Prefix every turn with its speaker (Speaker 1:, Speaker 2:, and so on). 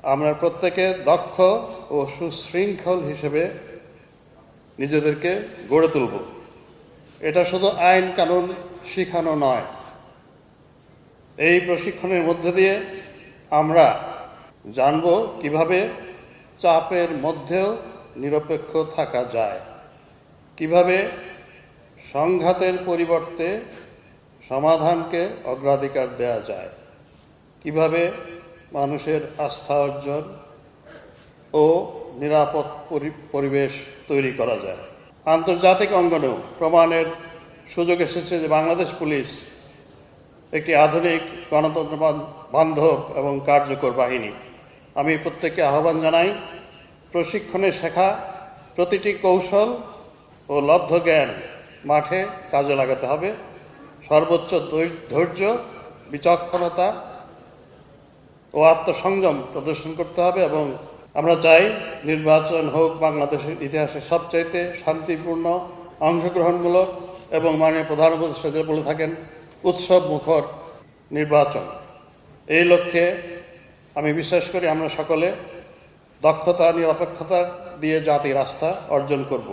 Speaker 1: আমরা প্রত্যেকে দক্ষ ও সুশৃঙ্খল হিসেবে নিজেদেরকে গড়ে তুলব। এটা শুধু আইন কানুন শিখানো নয়, এই প্রশিক্ষণের মধ্যে দিয়ে আমরা জানব কিভাবে চাপের মধ্যেও নিরপেক্ষ থাকা যায়, কিভাবে সংঘাতের পরিবর্তে সমাধানকে অগ্রাধিকার দেওয়া যায়, কিভাবে মানুষের আস্থা অর্জন ও নিরাপদ পরিবেশ তৈরি করা যায়। আন্তর্জাতিক অঙ্গনেও প্রমাণের সুযোগ এসেছে যে বাংলাদেশ পুলিশ একটি আধুনিক গণতন্ত্র বান্ধব এবং কার্যকর বাহিনী। আমি প্রত্যেককে আহ্বান জানাই, প্রশিক্ষণে শেখা প্রতিটি কৌশল ও লব্ধ জ্ঞান মাঠে কাজে লাগাতে হবে। সর্বোচ্চ ধৈর্য, বিচক্ষণতা ও আত্মসংযম প্রদর্শন করতে হবে এবং আমরা চাই নির্বাচন হোক বাংলাদেশের ইতিহাসে সবচাইতে শান্তিপূর্ণ, অংশগ্রহণমূলক এবং মাননীয় প্রধান উপদেষ্টা যে বলে থাকেন উৎসব মুখর নির্বাচন। এই লক্ষ্যে আমি বিশ্বাস করি আমরা সকলে দক্ষতা, নিরপেক্ষতা দিয়ে জাতির আস্থা অর্জন করব।